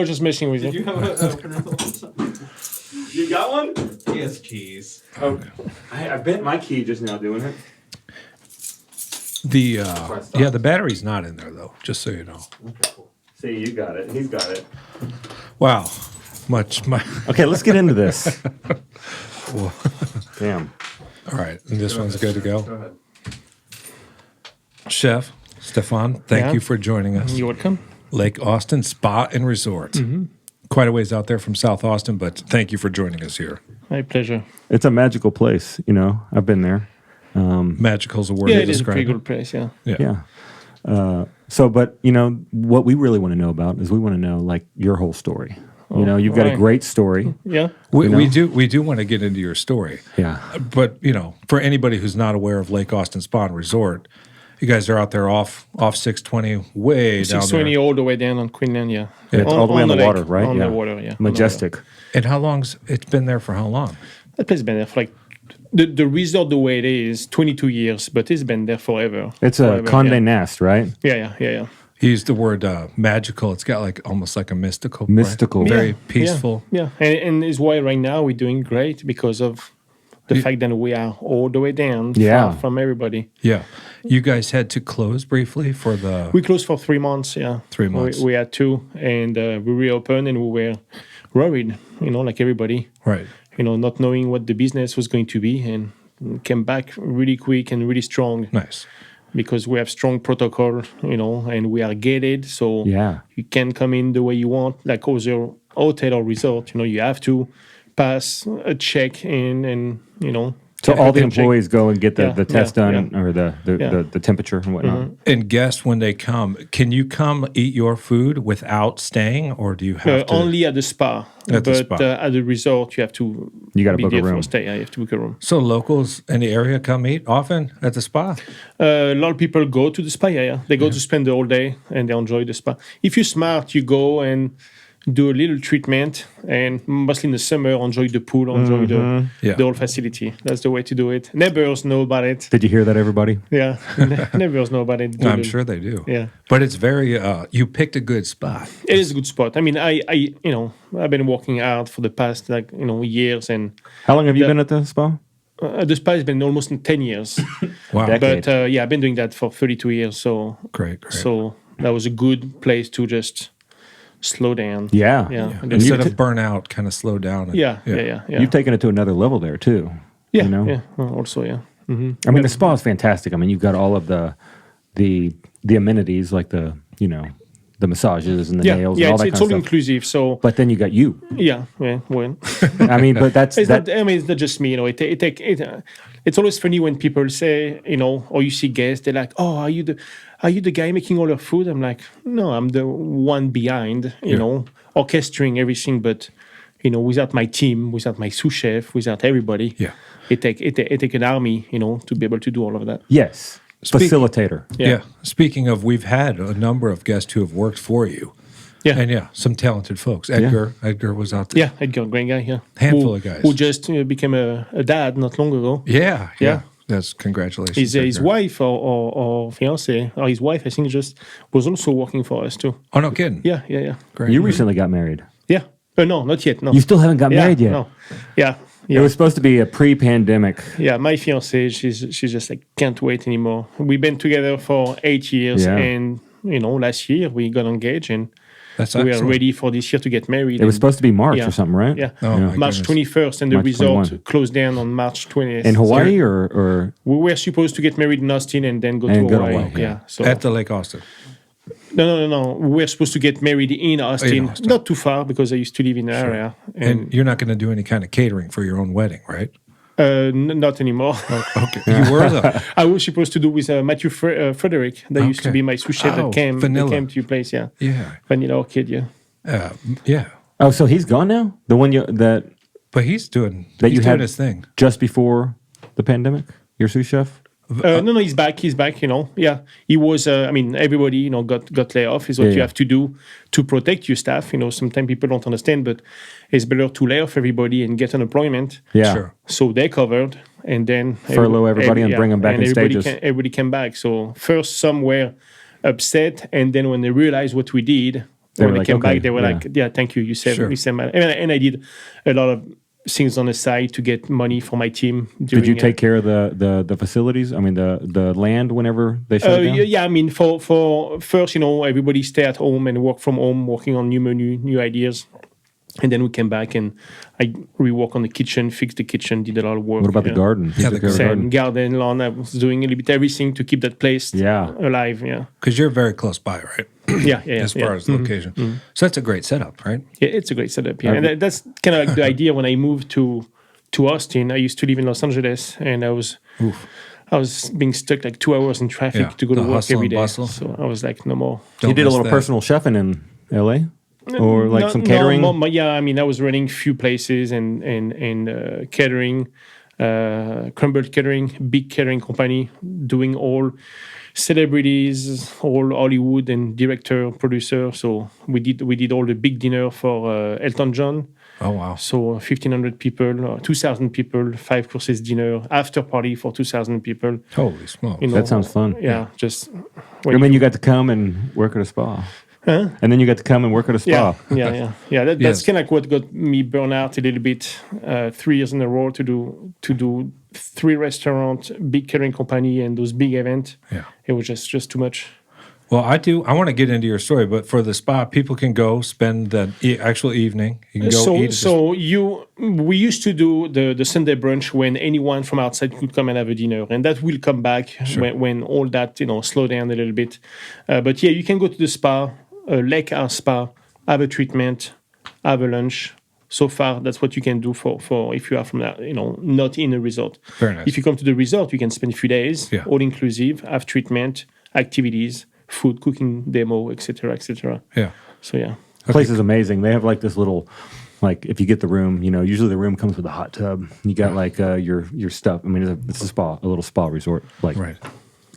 I was just messing with Did you. you have an opener? You got one? He has keys. Okay. I bent my key just now doing it. The battery's not in there though. Just so you know. Okay, cool. See, you got it. He's got it. Wow, Okay, let's get into this. Damn. All right, and this one's good to go. Go ahead. Chef Stephane, thank Yeah. you for joining us. You're welcome. Lake Austin Spa and Resort. Quite a ways out there from South Austin, but thank you for joining us here. My pleasure. It's a magical place, you know. I've been there. Magical's a word Yeah, to it is a describe pretty it. good place. Yeah. Yeah. But you know, what we really want to know about is we want to know like your whole story. You know, you've got a right. great story. Yeah. We do want to get into your story. Yeah. But, you know, for anybody who's not aware of Lake Austin Spa and Resort, you guys are out there off 620 way down 620 there. all the way down on Quinlan. Yeah. It's all the way on the lake, water, right? On Yeah. the water. Yeah. Majestic. And how long's it's been there for how long? That place has been there for like the resort the way it is 22 years, but it's been there forever. It's a Forever, Condé yeah. Nast, right? Yeah. He used the word magical. It's got like almost like a mystical. Mystical. Very Yeah, peaceful. Yeah. And it's why right now we're doing great because of the fact that we are all the way down Yeah. far from everybody. Yeah. You guys had to close briefly for the. We closed for 3 months, yeah. 3 months. We had 2, and we reopened, and we were worried, you know, like everybody, Right. you know, not knowing what the business was going to be, and came back really quick and really strong Nice. because we have strong protocol, you know, and we are gated, so Yeah. you can come in the way you want, like other hotel or resort, you know, you have to pass a check in and, you know. So get all the a check. employees go and get the Yeah, test yeah, done or the temperature and whatnot. And guests, when they come, can you come eat your food without staying, or do you have to? Only at the spa, At the but spa. At the resort you have to. You gotta be book a there for room. stay. Yeah, you have to book a room. So locals in the area come eat often at the spa? A lot of people go to the spa. Yeah. They go to spend the whole day and they enjoy the spa. If you're smart, you go and do a little treatment, and mostly in the summer, enjoy the pool, enjoy Yeah. the whole facility. That's the way to do it. Neighbors know about it. Did you hear that, everybody? Yeah, neighbors know about it. I'm sure they do. Yeah. But it's very, you picked a good spot. It is a good spot. I mean, you know, I've been working hard for the past years, and How long have you been at the spa? the spa has been almost 10 years. Wow. Decade. But I've been doing that for 32 years. So Great. So that was a good place to just slow down. Yeah. Yeah. And Instead of burn out, kind of slow down. And, yeah. You've taken it to another level there too. Yeah. You know? Yeah. Also, yeah. I mean, the spa is fantastic. I mean, you've got all of the amenities like the massages and the nails and all that It's kind all of stuff. inclusive. So But then you got you. yeah. Well. I mean, but that's It's that. not, I mean, it's not just me. You know, it's always funny when people say, you know, or you see guests, they're like, "Oh, are you the guy making all your food?" I'm like, "No, I'm the one behind, you know, orchestrating everything." But you know, without my team, without my sous chef, without everybody, Yeah. it take an army, you know, to be able to do all of that. Yes, facilitator. Yeah. Speaking of, we've had a number of guests who have worked for you. Yeah. And some talented folks. Edgar was out there. Yeah, Edgar, great guy. Yeah, Handful of guys. who just became a dad not long ago. Yeah. That's congratulations. His Edgar. wife or fiance or his wife, I think, just was also working for us too. Oh, no kidding. Yeah. Great. You recently got married. Yeah. No, not yet. No. You still haven't got married yet. No. Yeah. It was supposed to be a pre-pandemic. Yeah, my fiance, she's just like can't wait anymore. We've been together for 8 years, Yeah. and last year we got engaged, and That's we are excellent. ready for this year to get married. It was supposed to be March Yeah. or something, right? Yeah, Oh, my March goodness. 21st, and the March resort 21. closed down on March 20th. In Hawaii or We were supposed to get married in Austin and then go And to go to Hawaii. Hawaii, Yeah, so At the Lake Austin. no. We were supposed to get married in Austin, Austin. not too far because I used to live in the area. And you're not going to do any kind of catering for your own wedding, right? Not anymore. Okay. You were, though. I was supposed to do with Matthew Frederick. That used to Okay. be my sous chef Oh, that came to your place. Yeah, Yeah. Vanilla Orchid. Yeah. Yeah. Oh, so he's gone now? The one that But he's doing you had his thing. just before the pandemic? Your sous chef? No, he's back. He's back. Yeah, he was. Everybody, got laid off. Is what Yeah, you yeah. have to do to protect your staff. Sometimes people don't understand, but it's better to lay off everybody and get unemployment. Yeah. Sure. So they covered, and then Furlough everybody and bring them back and in everybody stages. Everybody came back. So first some were upset, and then when they realized what we did, when they like, came okay, back, they were yeah. like, "Yeah, thank you. You saved Sure. my." And I did a lot of things on the side to get money for my team. Did you during, take care of the facilities? I mean, the land whenever they shut it down? yeah, I mean, for first, everybody stay at home and work from home, working on new menu, new ideas. And then we came back and I reworked on the kitchen, fixed the kitchen, did a lot of work. What about the garden? Yeah, Who the took care of Same garden, lawn. I was doing a little bit everything to keep that place Yeah. alive. Yeah, Because you're very close by, right? yeah. As far as location. So that's a great setup, right? Yeah, it's a great setup. Yeah, and that's kind of like the idea when I moved to Austin. I used to live in Los Angeles, and I was being stuck like 2 hours in traffic Yeah, to go to the work hustle every and day. bustle. So I was like, no more. You Don't did a miss little that. personal chefing in L.A. or like some catering. No, yeah, I mean, I was running few places and catering, Crumbled Catering, big catering company, doing all celebrities, all Hollywood and director, producer. So we did all the big dinner for Elton John. Oh, wow. So 1,500 people, 2,000 people, 5 courses dinner, after party for 2,000 people. Holy smokes. That sounds fun. Yeah, just. And then you got to come and work at a spa. Huh? And then you got to come and work at a spa. Yeah. That's Yes. kind of like what got me burned out a little bit. 3 years in a row to do 3 restaurants, big catering company, and those big events. Yeah. It was just too much. Well, I want to get into your story, but for the spa, people can go spend the actual evening. You can go eat at We used to do the Sunday brunch when anyone from outside could come and have a dinner, and that will come back when all that slow down a little bit. But yeah, you can go to the spa, Lake House Spa, have a treatment, have a lunch. So far, that's what you can do for if you are from that, not in a resort. Very nice. If you come to the resort, you can spend a few days, Yeah. all inclusive, have treatment, activities, food, cooking demo, etc., etc. Yeah. So yeah. The place is amazing. They have like this little, like if you get the room, usually the room comes with a hot tub. You got like your stuff. I mean, it's a spa, a little spa resort, like Right.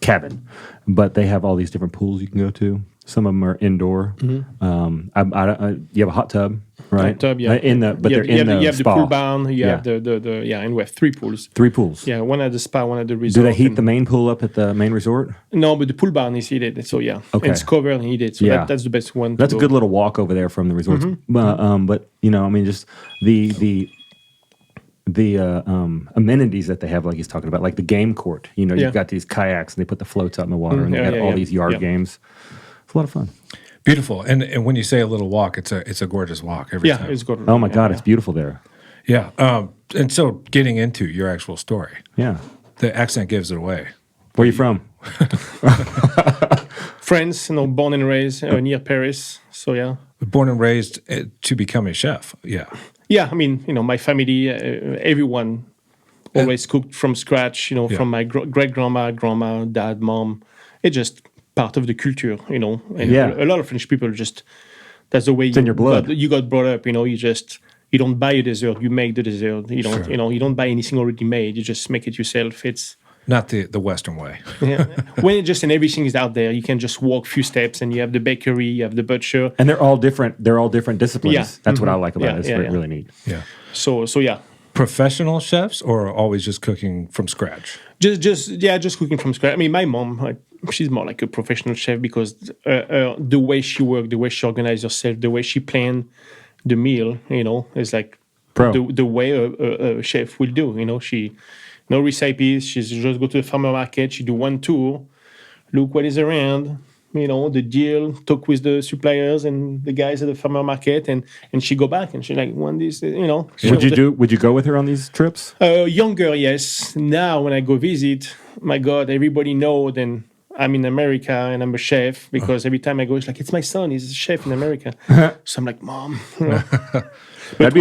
cabin. But they have all these different pools you can go to. Some of them are indoor. You have a hot tub, right? Hot tub, yeah. They're in the you have spa. the pool barn. You have Yeah. and we have 3 pools. 3 pools. Yeah, one at the spa, one at the Do resort. they heat and- the main pool up at the main resort? No, but the pool barn is heated. So yeah, Okay. it's covered and heated. So Yeah. that's the best one. That's to a go. good little walk over there from the resorts. Mm-hmm. But I mean, just the amenities that they have, like he's talking about, like the game court. Yeah. You've got these kayaks and they put the floats out in the water, and they Yeah, got yeah, all yeah. these yard Yeah. games. It's a lot of fun. Beautiful. And when you say a little walk, it's a gorgeous walk every Yeah, time. it's good. Oh my God, Yeah. it's beautiful there. Yeah. And so getting into your actual story, Yeah. the accent gives it away. Where are you from? France, born and raised near Paris. So yeah. Born and raised to become a chef. Yeah. Yeah, I mean, my family, everyone always cooked from scratch, Yeah. from my great-grandma, grandma, dad, mom. It's just part of the culture, And Yeah. a lot of French people that's the way in your blood. you got brought up, you don't buy a dessert, you make the dessert. You don't, Sure. you don't buy anything already made, you just make it yourself. It's, Not the Western way. yeah. When and everything is out there, you can just walk a few steps and you have the bakery, you have the butcher. And they're all different. They're all different disciplines. Yeah. That's what I like about Yeah, it. It's yeah, yeah. really neat. Yeah. So yeah. Professional chefs or always just cooking from scratch? Just cooking from scratch. I mean, my mom, she's more like a professional chef because the way she worked, the way she organized herself, the way she planned the meal, is like Pro. the way a chef will do. She no recipes. She's just go to the farmer market. She do one tour, look what is around. The deal, talk with the suppliers and the guys at the farmer market, and she go back and she like want this, Would you go with her on these trips? Younger, yes. Now when I go visit, my God, everybody know then I'm in America and I'm a chef because every time I go, it's like, it's my son, he's a chef in America. So I'm like, Mom. That'd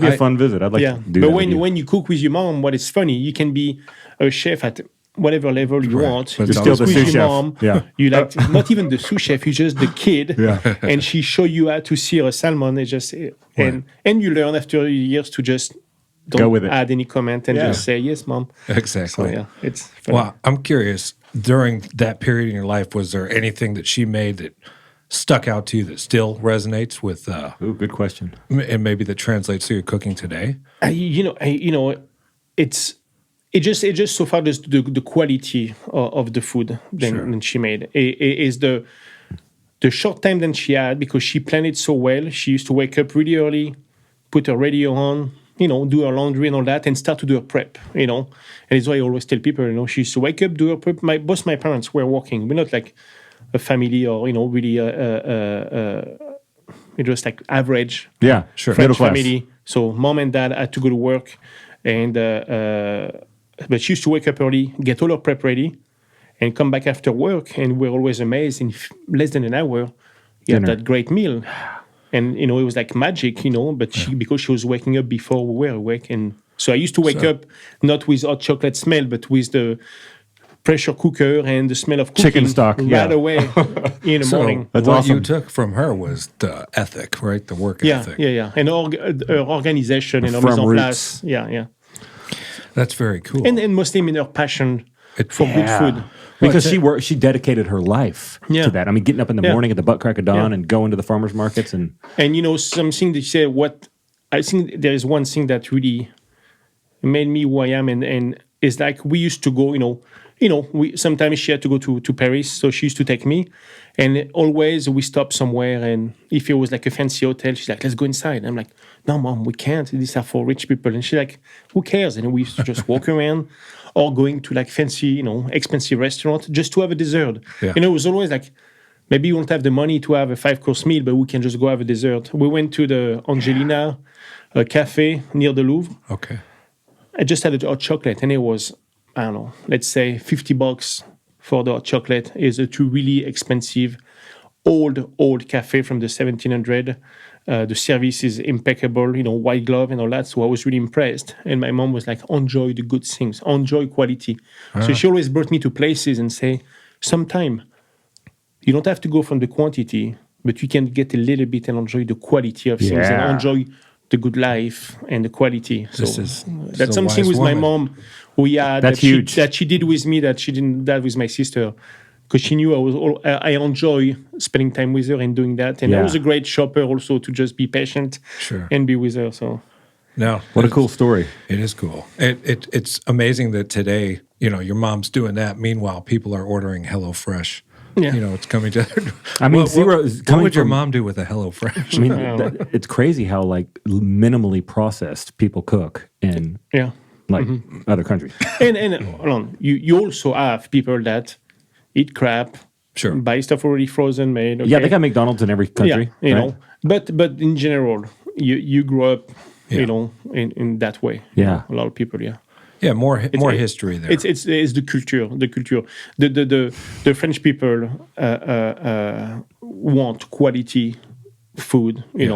be a fun visit. I'd like to do but that. with you. when you cook with your mom, what is funny, you can be a chef at whatever level you Right. want. But You're it's still the With sous your chef. mom, Yeah. you like not even the sous chef, you're just the kid, Yeah. and she show you how to sear a salmon. And you learn after years to just don't Go with it. add any comment and Yeah. just say yes, Mom. So Exactly. yeah, it's funny. Well, I'm curious, during that period in your life, was there anything that she made that stuck out to you that still resonates with, Ooh, good question. and maybe that translates to your cooking today? It just so far just the quality of the food than she made. It is the short time that she had, because she planned it so well, she used to wake up really early, put her radio on, do her laundry and all that, and start to do her prep, And it's why I always tell people, she used to wake up, do her prep. Both my parents were working. We're not like a family or, really, it was like average Yeah, sure. French Middle class. family. So mom and dad had to go to work, and but she used to wake up early, get all her prep ready, and come back after work. And we're always amazed in less than an hour, you have Dinner. that great meal. And it was like magic, but because she was waking up before we were awake. And so I used to wake up not with hot chocolate smell, but with the pressure cooker and the smell of cooking Chicken stock, right yeah. away in the So morning. That's what awesome. you took from her was the ethic, right? The work Yeah, ethic. yeah. And her organization and her Firm mise en roots. place. Yeah. That's very cool. And mostly in her passion for good food. Because she dedicated her life Yeah. to that. I mean, getting up in the Yeah. morning at the butt crack of dawn Yeah. and going to the farmers markets and Something that you say, I think there is one thing that really made me who I am, and it's like we used to go, we sometimes she had to go to Paris, so she used to take me, and always we stop somewhere, and if it was like a fancy hotel, she's like, let's go inside. I'm like, no, mom, we can't. These are for rich people. And she's like, who cares? And we used to just walk around, or going to like fancy, expensive restaurant just to have a dessert. Yeah. It was always like, maybe you won't have the money to have a 5-course meal, but we can just go have a dessert. We went to the Angelina cafe near the Louvre. Okay. I just had a hot chocolate, and it was, I don't know, let's say $50 for the hot chocolate. Is a really expensive, old cafe from the 1700. The service is impeccable, white glove and all that. So I was really impressed. And my mom was like, enjoy the good things, enjoy quality. So she always brought me to places and say, sometime you don't have to go from the quantity, but you can get a little bit and enjoy the quality of things Yeah. and enjoy the good life and the quality. So This is that's a something wise with my woman. mom we had That's that huge. she did with me that she didn't that with my sister, because she knew I enjoy spending time with her and doing that. And I Yeah. was a great shopper also, to just be patient Sure. and be with her. So No. what a cool story. It is cool. It's amazing that today, your mom's doing that. Meanwhile, people are ordering HelloFresh. Yeah. It's coming to. I mean, what, zero is what coming would your from- mom do with a HelloFresh? I mean, it's crazy how like minimally processed people cook in yeah. like other countries. And hold on, you also have people that eat crap, Sure. buy stuff already frozen, made. Okay? Yeah, they got McDonald's in every country. Yeah, right? But in general, you grow up, Yeah. in that way. Yeah. A lot of people, yeah. Yeah, more history there. It's the culture. The French people want quality food. They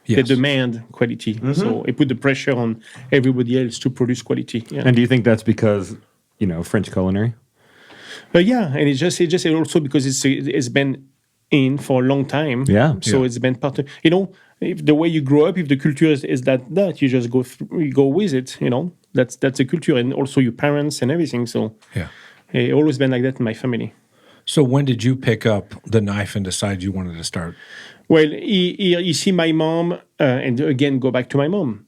Yes. demand quality. So it put the pressure on everybody else to produce quality. Yeah. And do you think that's because French culinary? Yeah, and it's just also because it's been in for a long time. Yeah. So Yeah. it's been part of, if the way you grow up, if the culture is that you just you go with it. That's the culture, and also your parents and everything. So yeah. it's always been like that in my family. So when did you pick up the knife and decide you wanted to start? Well, you see, my mom, and again, go back to my mom.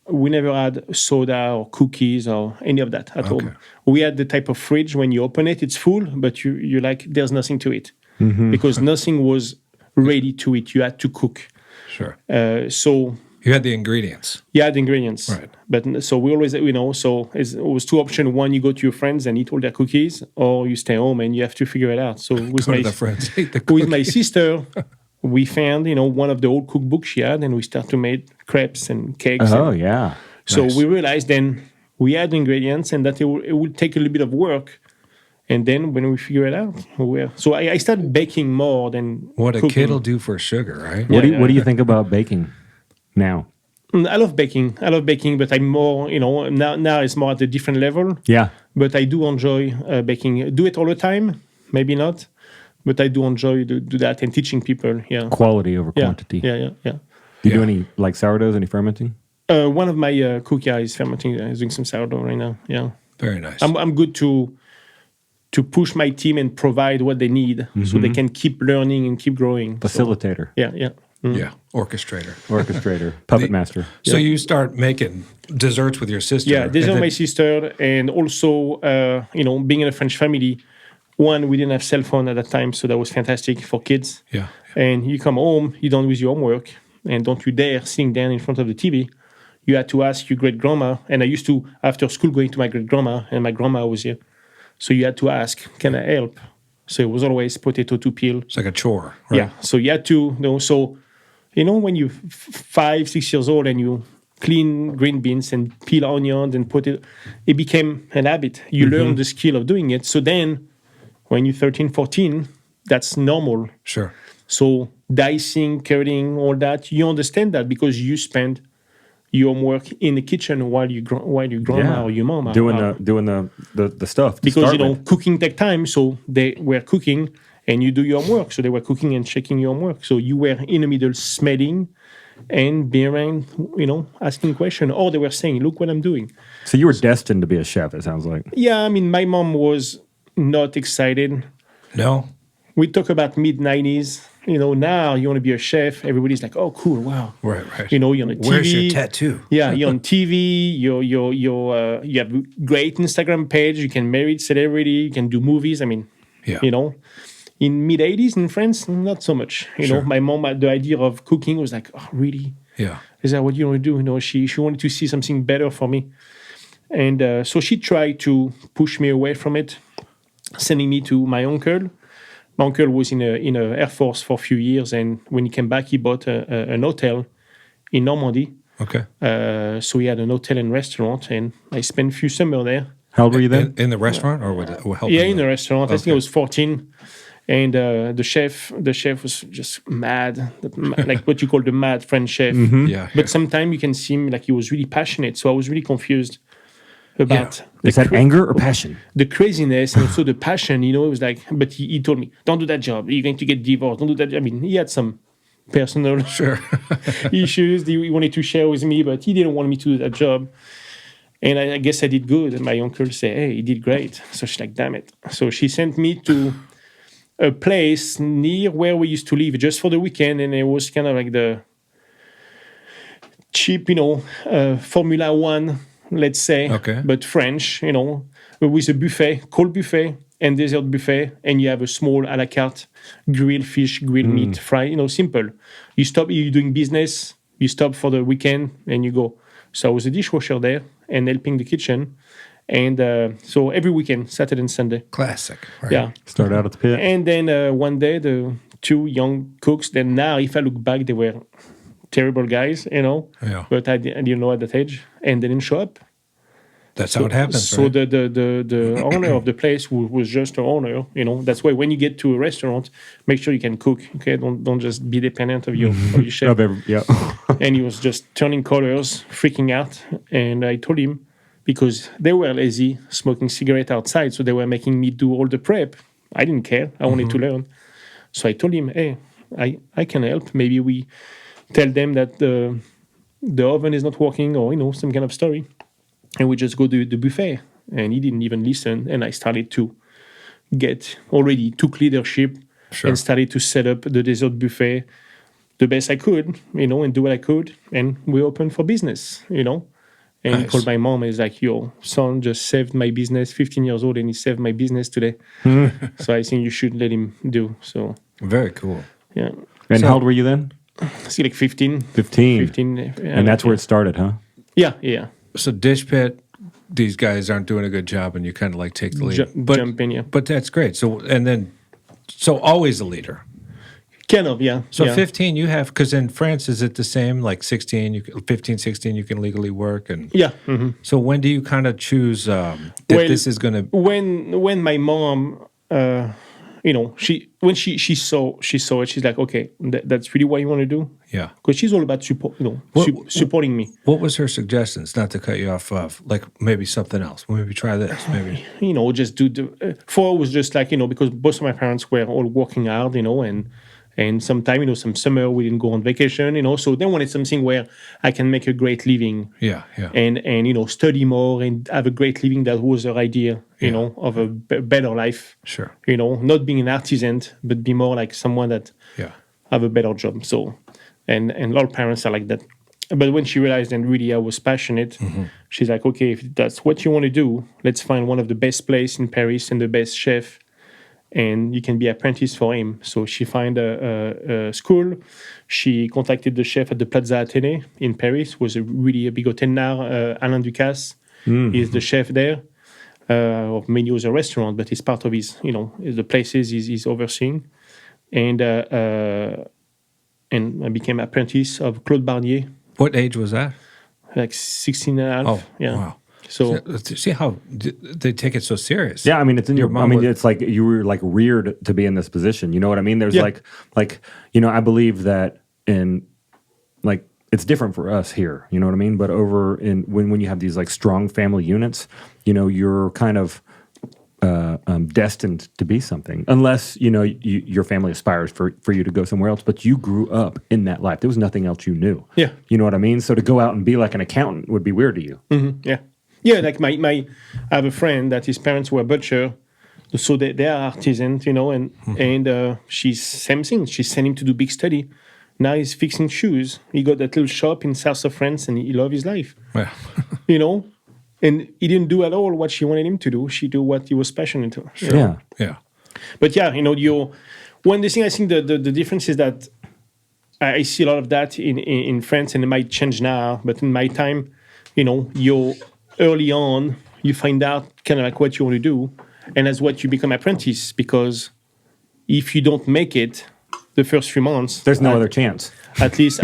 We never had soda or cookies or any of that at home. We had the type of fridge when you open it, it's full, but you're like, there's nothing to eat, because nothing was ready to eat. You had to cook. Sure. So You had the ingredients. you had ingredients, Right. But so we always, so it was two options. One, you go to your friends and eat all their cookies, or you stay home and you have to figure it out. So with Go my to the friends. Eat the with my cookies. sister, we found one of the old cookbooks she had, and we start to make crepes and cakes. Oh and, yeah. so Nice. we realized then we had the ingredients, and that it would take a little bit of work. And then when we figure it out, so I started baking more than What a cooking. kid will do for sugar, right? What Yeah, do you think about baking now? I love baking, but I'm more, now it's more at a different level. Yeah. But I do enjoy baking. Do it all the time? Maybe not. But I do enjoy do that and teaching people. Yeah. Quality over Yeah. quantity. Yeah. Do you do Yeah. any like sourdoughs, any fermenting? One of my cook is fermenting. Is doing some sourdough right now. Yeah. Very nice. I'm good to push my team and provide what they need, so they can keep learning and keep growing. So, Facilitator, yeah. yeah, orchestrator. orchestrator, puppet master. So you start making desserts with your sister. Yeah, these and are then- my sister, and also, being in a French family, one, we didn't have cell phone at that time, so that was fantastic for kids. Yeah. And you come home, you're done with your homework, and don't you dare sitting down in front of the TV. You had to ask your great grandma, and I used to after school going to my great grandma, and my grandma was here, so you had to ask, "Can I help?" So it was always potato to peel. It's like a chore, right? Yeah. So you had to, so when you're 5, 6 years old and you clean green beans and peel onions and put it became an habit. You learn the skill of doing it. So then when you're 13, 14, that's normal. Sure. So dicing, cutting, all that, you understand that because you spend your homework in the kitchen while your grandma or your mom are doing the stuff. to because start with. cooking take time, so they were cooking and you do your homework, so they were cooking and checking your homework, so you were in the middle smelling and being around, asking questions, or they were saying, "Look what I'm doing." So you were destined to be a chef. It sounds like. Yeah, I mean, my mom was not excited. No. We talk about mid-90s. Now you want to be a chef. Everybody's like, "Oh, cool, wow." Right. You're on the TV. Where's your tattoo? Yeah, you're on TV. You have a great Instagram page. You can marry celebrity. You can do movies. I mean, Yeah. in mid-80s in France, not so much. Sure. My mom had the idea of cooking was like, "Oh, really? Yeah. Is that what you want to do?" She wanted to see something better for me, and so she tried to push me away from it, sending me to my uncle. My uncle was in a Air Force for a few years, and when he came back, he bought an hotel in Normandy. Okay. So he had an hotel and restaurant, and I spent a few summers there. How old were you then? In the restaurant or with helping? Yeah, in the restaurant. I think I Okay. was 14. And the chef was just mad, like what you call the mad French chef. Yeah. But sometimes you can see him like he was really passionate. So I was really confused about Is that anger or passion? the craziness and also the passion. It was like, but he told me, "Don't do that job. You're going to get divorced. Don't do that." I mean, he had some personal issues he wanted to share with me, but he didn't want me to do that job. And I guess I did good. And my uncle said, "Hey, he did great." So she's like, "Damn it." So she sent me to a place near where we used to live just for the weekend. And it was kind of like the cheap, Formula One, let's say, Okay. but French, with a buffet, cold buffet and dessert buffet. And you have a small a la carte grilled fish, grilled meat, fry, simple. You're doing business, you stop for the weekend and you go. So I was a dishwasher there and helping the kitchen. And so every weekend, Saturday and Sunday. Classic. Right? Yeah. Start out at the pit. And then one day, the two young cooks, then now, if I look back, they were terrible guys, Yeah. But I didn't know at that age. And they didn't show up. That's how it happens. So right? the owner of the place was just an owner, That's why when you get to a restaurant, make sure you can cook, okay? Don't just be dependent of your chef. Yeah. And he was just turning colors, freaking out. And I told him, because they were lazy, smoking cigarette outside, so they were making me do all the prep. I didn't care. I wanted to learn. So I told him, "Hey, I can help. Maybe we tell them that the oven is not working or, some kind of story. And we just go to the buffet." And he didn't even listen. And I started to took leadership and started to set up the dessert buffet the best I could, and do what I could. And we opened for business, And he Nice. called my mom and he's like, "Your son just saved my business, 15 years old, and he saved my business today." So I think you should let him do. So, Very cool. yeah. And So- how old were you then? See, like 15. 15. 15. And that's where it started, huh? Yeah. So Dish Pit, these guys aren't doing a good job, and you kind of like take the lead. Jump in, yeah. But that's great. So always a leader. Kind of, yeah. So yeah. 15, you have, because in France, is it the same? Like 15, 16, you can legally work. And Yeah. Mm-hmm. so when do you kind of choose that Well, this is going to, When my mom, she saw it, she's like, "Okay, that's really what you want to do," yeah. because she's all about support, supporting me. What was her suggestions? Not to cut you off, like maybe something else. Maybe try this. Maybe. Just do the. For was just like because both of my parents were all working hard, and sometime some summer we didn't go on vacation, so they wanted something where I can make a great living. Yeah. And study more and have a great living. That was her idea, of a better life. Sure. Not being an artisan, but be more like someone that Yeah. have a better job. So, and a lot of parents are like that. But when she realized and really I was passionate, she's like, "Okay, if that's what you want to do, let's find one of the best place in Paris and the best chef, and you can be apprentice for him. So she find a school. She contacted the chef at the Plaza Athénée in Paris. Was a really a big hotel now. Alain Ducasse is the chef there of many other restaurants, but it's part of his, the places he's overseeing. And I became apprentice of Claude Barnier, What age was that? like 16 and a half. Oh, yeah. wow. So See how they take it so serious. Yeah, I mean, it's in Your your. mom I mean, was- it's like you were like reared to be in this position. You know what I mean? There's Yeah. I believe that in like it's different for us here. You know what I mean? But over in when you have these like strong family units, you're kind of destined to be something, unless your family aspires for you to go somewhere else. But you grew up in that life. There was nothing else you knew. Yeah. You know what I mean? So to go out and be like an accountant would be weird to you. yeah. Yeah, like my I have a friend that his parents were butcher, so they are artisans, and she's same thing. She sent him to do big study. Now he's fixing shoes. He got that little shop in south of France, and he loved his life. Yeah. And he didn't do at all what she wanted him to do. She do what he was passionate to. you know? Yeah. Yeah. But yeah, one thing I think the difference is that I see a lot of that in France, and it might change now. But in my time, you're early on, you find out kind of like what you want to do, and that's what you become apprentice. Because if you don't make it the first few months, There's no other chance. at least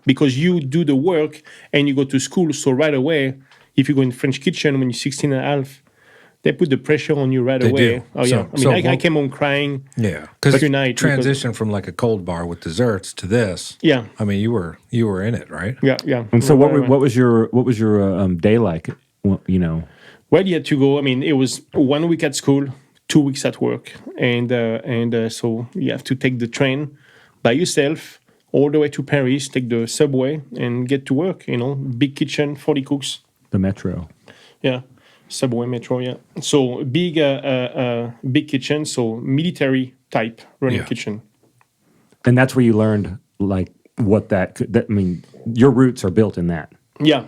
because you do the work and you go to school. So right away, if you go in French kitchen when you're 16 and a half, they put the pressure on you right They away. do. Oh So- yeah, so I what- came home crying. Yeah, because Every night, because- transition from like a cold bar with desserts to this. Yeah. I mean, you were in it, right? Yeah. And so, Right away. what was your day like? Well, Well, you had to go. I mean, it was 1 week at school, 2 weeks at work, and so you have to take the train by yourself all the way to Paris, take the subway, and get to work. Big kitchen, 40 cooks. the metro. Yeah, subway, metro. Yeah, so big kitchen, so military type running Yeah. kitchen. And that's where you learned like what that could. I mean, your roots are built in that. Yeah.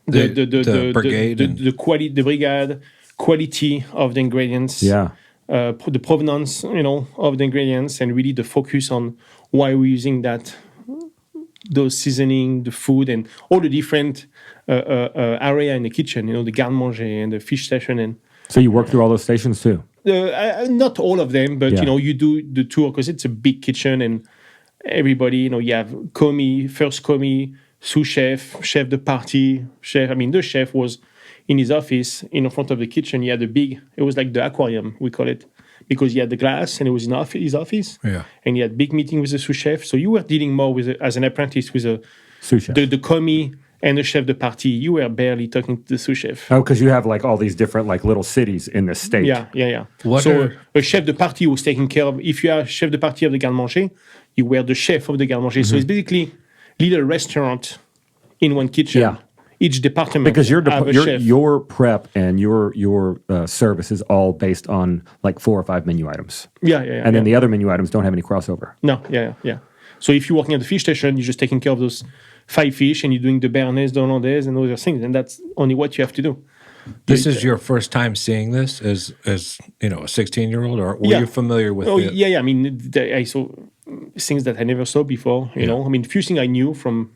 The brigade and- the quality, the brigade, quality of the ingredients. Yeah. The provenance, of the ingredients, and really the focus on why we're using those seasoning, the food, and all the different area in the kitchen. The garde-manger and the fish station, and So you work through all those stations too. not all of them, but Yeah. you do the tour because it's a big kitchen, and everybody, you have commis, first commis, sous chef, chef de partie, chef. I mean, the chef was in his office in front of the kitchen. He had it was like the aquarium, we call it, because he had the glass and it was in his office. Yeah. And he had big meeting with the sous chef. So you were dealing more as an apprentice with Sous chef. the commis and the chef de partie. You were barely talking to the sous chef. Oh, because you have like all these different like little cities in this state. Yeah. What so are- a chef de partie was taking care of. If you are chef de partie of the garde-manger, you were the chef of the garde-manger. So it's basically little restaurant in one kitchen. Yeah. Each department Because have a chef. your prep and your service is all based on like 4 or 5 menu items, yeah. and then the other menu items don't have any crossover. No, yeah. So if you're working at the fish station, you're just taking care of those 5 fish, and you're doing the béarnaise, the hollandaise, and those other things, and that's only what you have to do. This is your first time seeing this as a 16-year-old, or were Yeah. you familiar with Oh it? yeah. I mean, I saw things that I never saw before. You know, I mean, few things I knew from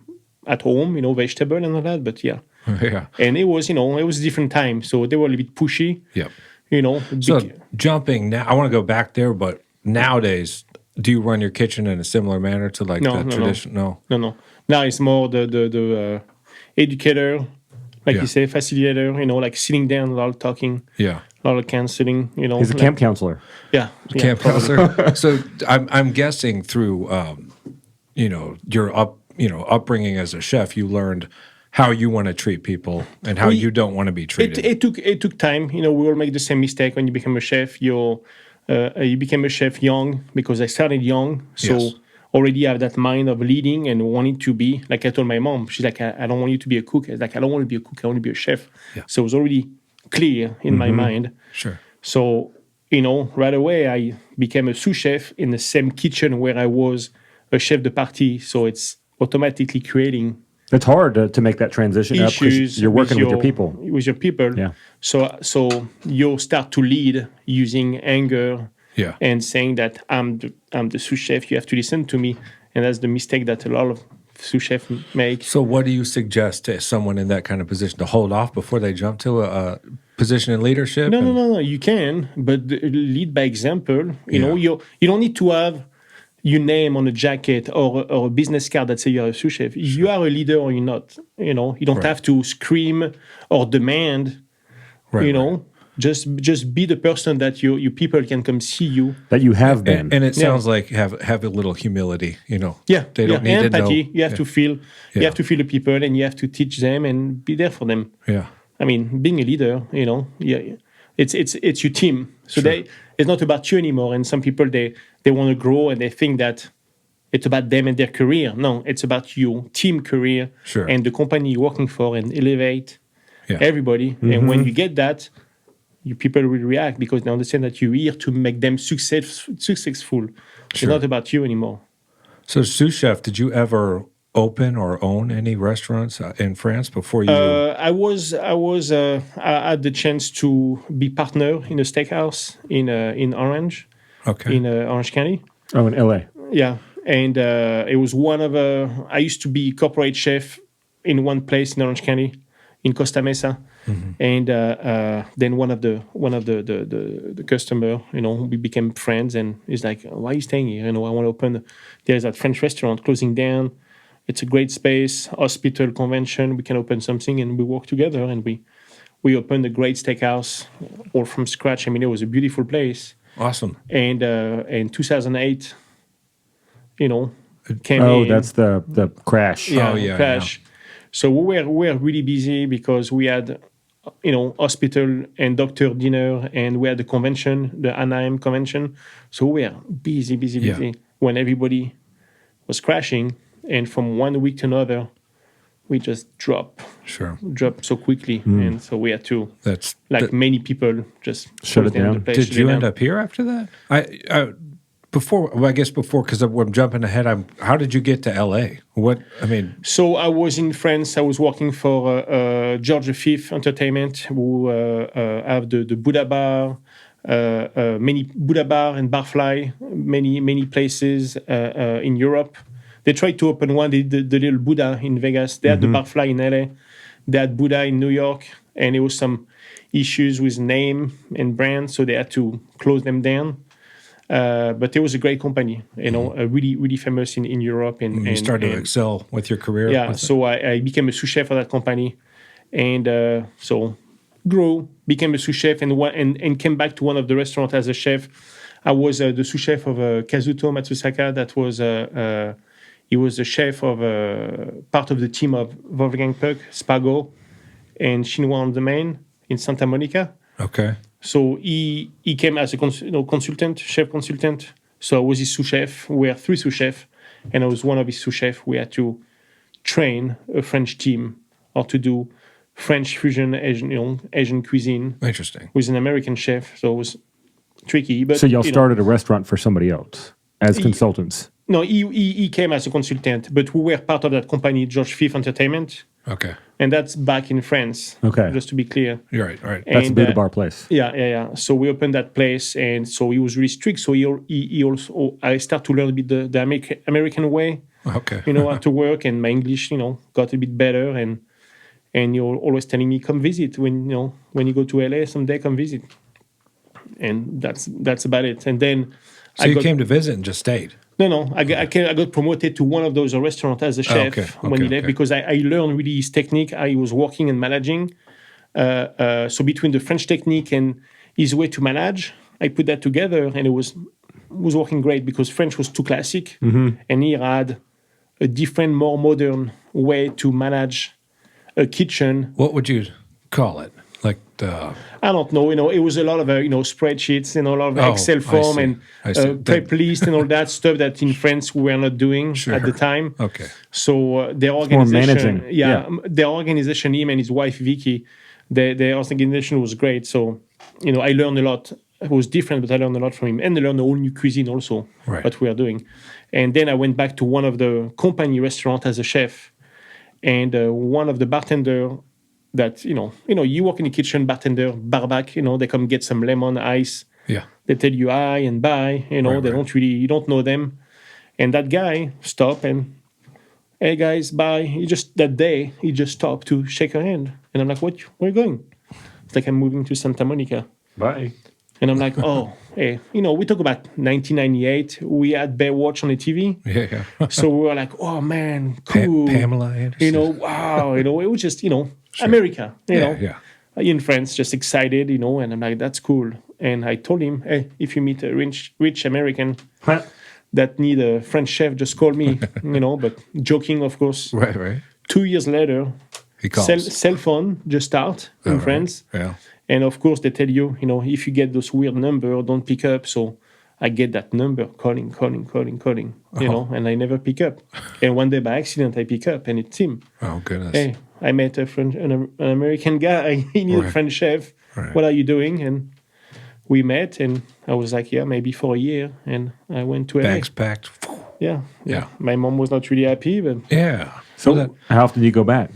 at home. Vegetable and all that. But yeah, Yeah. and it was a different time, so they were a little bit pushy. Yep. Big, So jumping now, I want to go back there, but nowadays, do you run your kitchen in a similar manner to like the tradition? No. No. Now it's more the educator, like Yeah. you say, facilitator. Like sitting down, a lot of talking, Yeah. a lot of counseling. He's a like- camp counselor. Yeah, Camp probably. counselor. So I'm guessing through your upbringing as a chef, you learned how you want to treat people and how you don't want to be treated. It took time. We all make the same mistake when you become a chef. You became a chef young, because I started young, so Yes. already have that mind of leading and wanting to be. Like I told my mom, she's like, I don't want you to be a cook. I was like, I don't want to be a cook. I want to be a chef. Yeah. So it was already clear in my mind. Sure. So right away I became a sous chef in the same kitchen where I was a chef de partie. So it's automatically creating It's hard to make that transition up issues. because you're working with your people. With your people. Yeah. So you start to lead using anger Yeah. and saying that I'm the sous chef. You have to listen to me, and that's the mistake that a lot of sous chefs make. So, what do you suggest to someone in that kind of position to hold off before they jump to a position in leadership? No. You can, but lead by example. You know, you don't need to have your name on a jacket or a business card that say you're a sous chef. You are a leader or you're not. You know, you don't Right. have to scream or demand. Right, You know, just be the person that your people can come see you. That you have been. And it sounds like have a little humility. You know, Yeah, they don't need empathy. to know. You have to feel. You Yeah. have to feel the people, and you have to teach them and be there for them. Yeah, I mean, being a leader, you know, it's your team. So it's not about you anymore. And some people they want to grow and they think that it's about them and their career. No, it's about your team career Sure. and the company you're working for and elevate yeah. everybody. And when you get that, your people will react because they understand that you're here to make them successful. It's not about you anymore. So, sous chef, did you ever open or own any restaurants in France before you? I had the chance to be partner in a steakhouse in Orange, Okay. in Orange County. Oh, in LA. Yeah, and it was one of I used to be corporate chef in one place in Orange County, in Costa Mesa, and then one of the customer, you know, we became friends, and he's like, "Why are you staying here? You know, I want to open. There's that French restaurant closing down. It's a great space, hospital, convention. We can open something, and we work together, and we opened a great steakhouse all from scratch. I mean, it was a beautiful place, Awesome. and in 2008." You know, came Oh, in. that's the crash. Yeah, Oh, yeah, crash. So we were really busy because we had, you know, hospital and doctor dinner, and we had the convention, the Anaheim convention. So we were busy Yeah. when everybody was crashing, and from one week to another, we just dropped Sure. so quickly, and so we had to, That's like many people, just Shut close it down. the place, Did shut you it end down. up here after that? I guess before, because I'm jumping ahead. How did you get to LA? So I was in France. I was working for George V Entertainment, who have the Buddha Bar, many Buddha Bar and Barfly, many places in Europe. They tried to open one. They did the little Buddha in Vegas. They had the Barfly in LA. They had Buddha in New York, and there was some issues with name and brand, so they had to close them down. But it was a great company, you know, really famous in Europe. And you started to and- excel with your career? yeah, with it? so I became a sous chef for that company, and so grew, became a sous chef, and came back to one of the restaurants as a chef. I was the sous chef of Kazuto Matsusaka. That was he was the chef of part of the team of Wolfgang Puck, Spago, and Chinois on the Main in Santa Monica. Okay. So he came as a consultant, chef consultant. So I was his sous chef. We were 3 sous chefs, and I was one of his sous chefs. We had to train a French team or to do French fusion Asian cuisine Interesting. with an American chef. So it was tricky. But So y'all you know, started a restaurant for somebody else as consultants. No, he came as a consultant, but we were part of that company, George V Entertainment, Okay. and that's back in France. Okay. Just to be clear. You're right. All right. That's And, the Buddha Bar place. Yeah. So we opened that place, and so he was really strict. So he also, I started to learn a bit the American way, Okay. you know, how to work, and my English, you know, got a bit better. And you're always telling me, come visit when you go to LA someday, come visit. And that's about it. And then So you came to visit and just stayed. No. I got promoted to one of those restaurants as a chef when he left because I learned really his technique. I was working and managing. So between the French technique and his way to manage, I put that together, and it was working great because French was too classic, and he had a different, more modern way to manage a kitchen. What would you call it? Like the I don't know. You know, it was a lot of spreadsheets and a lot of Oh, Excel I form see. and I see. prep list and all that stuff that in France we were not doing at the time. Okay. So their organization, managing. their organization, him and his wife Vicky, their organization was great. So I learned a lot. It was different, but I learned a lot from him, and I learned a whole new cuisine also. Right. What we are doing, and then I went back to one of the company restaurant as a chef. and one of the bartender that you walk in the kitchen, bartender, barback, they come get some lemon ice. Yeah. They tell you hi and bye. They right. don't really, you don't know them. And that guy stopped and, hey guys, bye. He just stopped to shake her hand. And I'm like, where are you going? It's like, I'm moving to Santa Monica. Bye. And I'm like, oh, hey, we talk about 1998. We had Baywatch on the TV. Yeah. So we were like, oh man, cool. Pamela Anderson. Wow. It was just, America, Yeah. In France, just excited, and I'm like, that's cool. And I told him, hey, if you meet a rich American that need a French chef, just call me, but joking, of course. Right. 2 years later, He calls. cell phone just start in Right. France. Yeah. And of course, they tell you, if you get those weird number, don't pick up. So I get that number, calling, and I never pick up. And one day by accident, I pick up, and it's him. Oh, goodness. Hey, I met an American guy. He needed a Right. French chef. Right. What are you doing? And we met, and I was like, yeah, maybe for a year. And I went to LA. Bags packed. Yeah. Yeah. My mom was not really happy, but Yeah. So how often do you go back?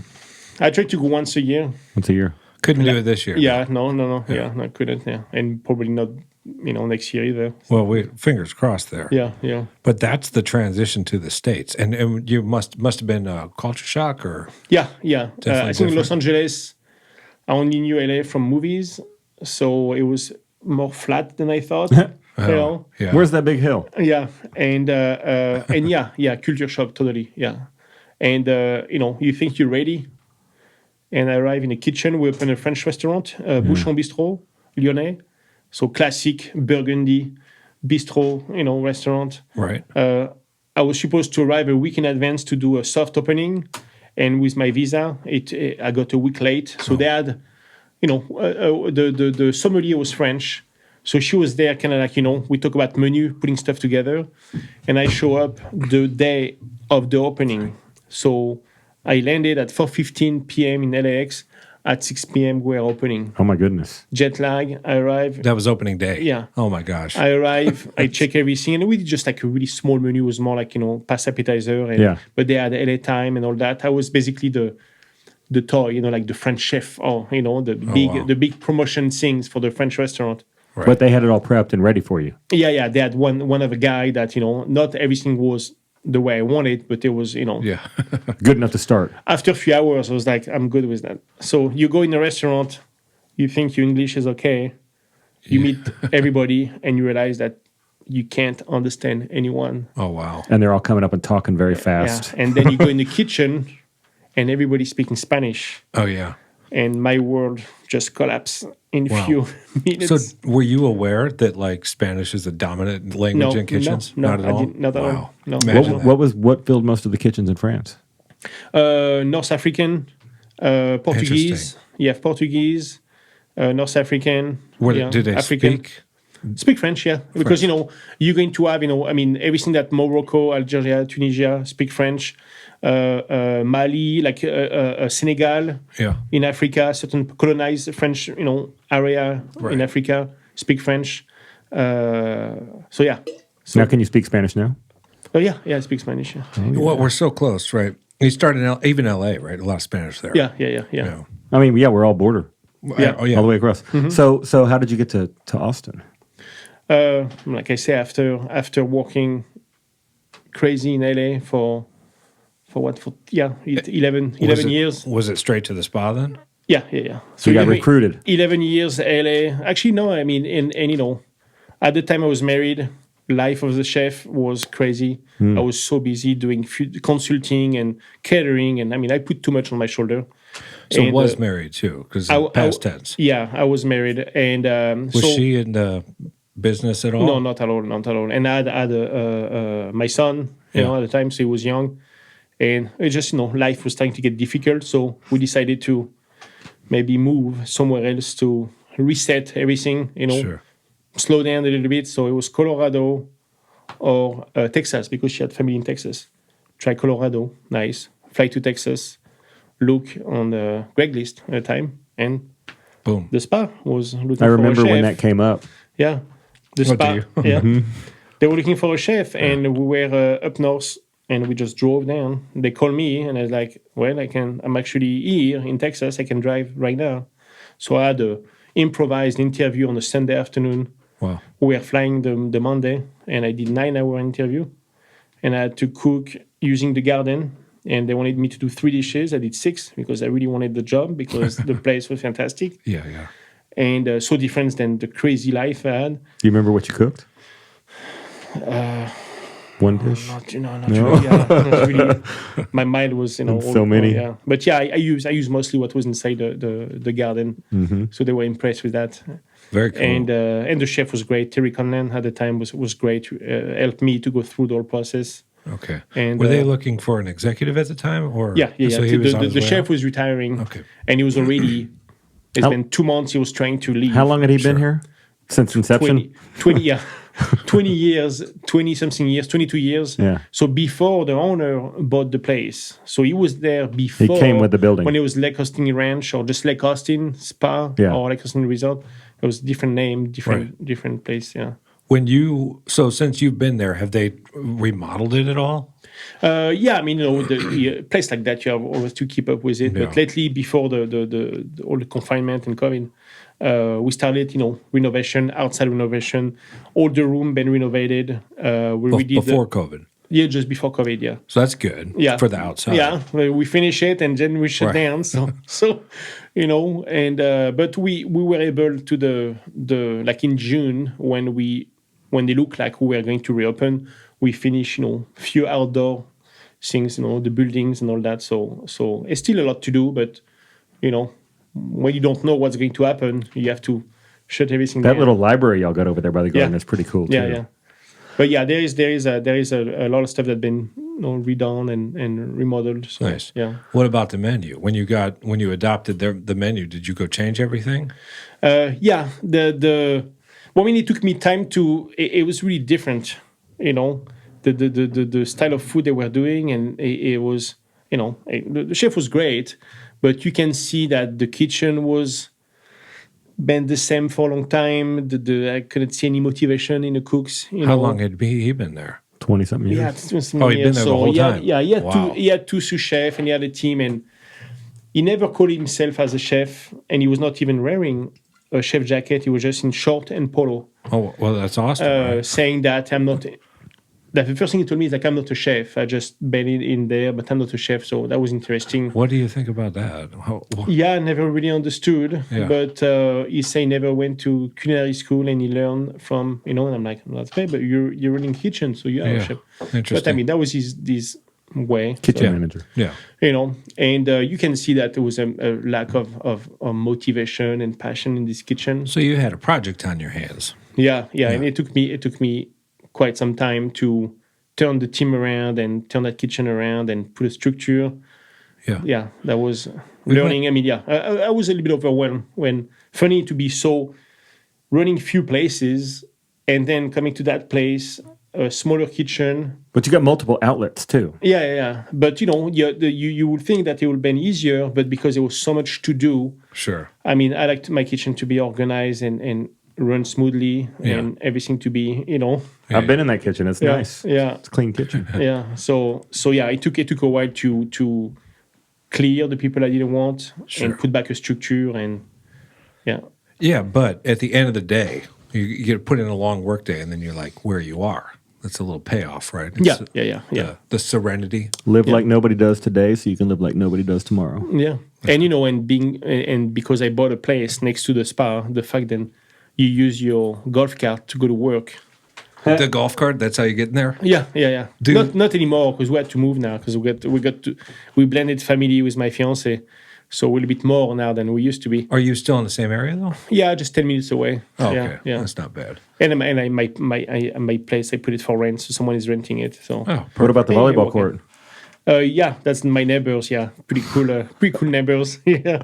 I tried to go once a year. Once a year. Couldn't do it this year. Yeah, no. Yeah, I couldn't. Yeah. And probably not, next year either. Well, fingers crossed there. Yeah. But that's the transition to the States. And you must have been a culture shock or... Yeah. Definitely I think different. Los Angeles, I only knew LA from movies, so it was more flat than I thought. Yeah. Where's that big hill? Yeah, and culture shock totally. Yeah, and you think you're ready, and I arrive in the kitchen. We open a French restaurant, Bouchon Bistro, Lyonnais, so classic Burgundy bistro, restaurant. Right. I was supposed to arrive a week in advance to do a soft opening, and with my visa, I got a week late. So they had, the sommelier was French, so she was there, kind of like we talk about menu, putting stuff together, and I show up the day of the opening. So I landed at 4:15 p.m. in LAX. At 6 p.m. we're opening. Oh my goodness. Jet lag. I arrive. That was opening day. Yeah. Oh my gosh. I arrive, I check everything, and we did just like a really small menu. It was more like, past appetizer. And, Yeah. But they had LA time and all that. I was basically the toy, like the French chef, or, the big promotion things for the French restaurant. Right. But they had it all prepped and ready for you. Yeah. They had one of a guy that, not everything was the way I wanted, but it was, Yeah. Good enough to start. after a few hours, I was like, I'm good with that. So you go in a restaurant, you think your English is okay, you meet everybody, and you realize that you can't understand anyone. Oh, wow. And they're all coming up and talking very fast. Yeah. And then you go in the kitchen, and everybody's speaking Spanish, Oh, yeah. and my world just collapsed in a Wow. few minutes. So were you aware that like Spanish is a dominant language in kitchens? No, Not at I all? didn't- not at all. Wow. No. Imagine What filled most of the kitchens in France? North African, Portuguese. Interesting. You have Portuguese, North African. Did they African. Speak French, yeah. Because, you're going to have, everything that Morocco, Algeria, Tunisia speak French, Mali, Senegal, Yeah. in Africa, certain colonized French, area Right. in Africa speak French. So, yeah. So, Now, can you speak Spanish now? oh, yeah, I speak Spanish. Yeah, Well, we're so close, right? You started in even LA, right? A lot of Spanish there. yeah. Yeah. I mean, yeah, we're all border. Yeah. Oh, yeah. All the way across. So how did you get to Austin? Like I say, after working crazy in LA for 11 years. Was it straight to the spa then? Yeah. So you got 11 recruited. 11 years LA. Actually, no. At the time I was married, life of the chef was crazy. I was so busy doing consulting and catering, and I put too much on my shoulder. So And, was married too, because past tense. Yeah, I was married, and Was she in the business at all? No, not at all. And I had my son, at the time, so he was young, and it just life was starting to get difficult. So we decided to maybe move somewhere else to reset everything. Sure. Slow down a little bit. So it was Colorado or Texas, because she had family in Texas. Try Colorado, nice. Fly to Texas. Look on the Craigslist at the time, and Boom. the spa was looking I for a remember chef. when that came up. Yeah, the Oh, do spa. you? Yeah, they were looking for a chef, and we were up north and we just drove down. They called me, and I was like, "Well, I'm actually here in Texas. I can drive right now." So I had a improvised interview on a Sunday afternoon. Wow. We were flying the Monday, and I did 9 hour interview, and I had to cook using the garden. And they wanted me to do 3 dishes. I did 6 because I really wanted the job because the place was fantastic Yeah, yeah. and so different than the crazy life I had. Do you remember what you cooked? One dish. Not really. Yeah, not really. My mind was, so many. Yeah, but yeah, I use mostly what was inside the garden. So they were impressed with that. Very cool. And the chef was great. Terry Conlon at the time was great. Helped me to go through the whole process. Okay. And, were they looking for an executive at the time, or Yeah. So he was on his The way chef out? was retiring. Okay. And he was already. It's How- been 2 months. He was trying to leave. How long had he been here? Since inception? 20 yeah. 20 years, 20 something years, 22 years. Yeah. So before the owner bought the place. So he was there before. came with the building. When it was Lake Austin Ranch or just Lake Austin Spa or Lake Austin Resort. It was different name, different place. Yeah. Since you've been there, have they remodeled it at all? Yeah, I mean, the place like that, you have always to keep up with it. Yeah. But lately, before the all the confinement and COVID, we started, renovation, outside renovation. All the room been renovated. We redid Before COVID. Yeah, just before COVID. Yeah. So that's good. Yeah. For the outside. Yeah, well, we finish it and then we shut Right. down. So and but we were able to the like in June when they look like we were going to reopen, we finish few outdoor things, the buildings and all that. So it's still a lot to do, but when you don't know what's going to happen, you have to shut everything That down. little library y'all got over there by the garden Yeah. is pretty cool too. Yeah. But yeah, there is a lot of stuff that been redone and remodeled. So, Nice. Yeah. What about the menu? When you adopted the menu, did you go change everything? Yeah. It took me time to. It was really different. The style of food they were doing, and it was. The chef was great, but you can see that the kitchen was been the same for a long time. I couldn't see any motivation in the cooks. How long had he been there? 20-something years. Yeah, it was Oh, he'd been there the whole time. Yeah, he had Wow. he had 2 sous chefs and he had a team, and he never called himself as a chef, and he was not even wearing a chef jacket. He was just in short and polo, Oh, well, that's awesome. right? saying that I'm not. That the first thing he told me is like, I'm not a chef. I just been in there, but I'm not a chef. So that was interesting. What do you think about that? Yeah, I never really understood. Yeah. But he say he never went to culinary school and he learned from, and I'm like, that's great, but you're running kitchen, so you are a chef. But I Interesting. mean, that was his way. Kitchen So, manager. Yeah. And you can see that there was a lack of motivation and passion in this kitchen. So you had a project on your hands. Yeah, and it took me quite some time to turn the team around and turn that kitchen around and put a structure. Yeah, that was learning. I mean, I was a little bit overwhelmed when funny to be so running few places and then coming to that place, a smaller kitchen. But you got multiple outlets too. Yeah. But you would think that it would have been easier, but because there was so much to do. Sure. I mean, I liked my kitchen to be organized and run smoothly and everything to be, I've been in that kitchen. It's nice. Yeah. It's a clean kitchen. Yeah. So yeah, it took a while to clear the people I didn't want and put back a structure and yeah. Yeah, but at the end of the day, you get put in a long work day, and then you're like where you are. That's a little payoff, right? It's Yeah. The serenity. Live like nobody does today, so you can live like nobody does tomorrow. Yeah. And because I bought a place next to the spa, the fact that you use your golf cart to go to work. The golf cart. That's how you get in there. Yeah. Not anymore because we had to move now because we blended family with my fiance, so we're a little bit more now than we used to be. Are you still in the same area though? Yeah, just 10 minutes away. Oh, okay. Yeah. That's not bad. And my place, I put it for rent, so someone is renting it. So Oh, What about the Yeah, volleyball okay. court? yeah, that's my neighbors. Yeah, pretty cool neighbors. Yeah,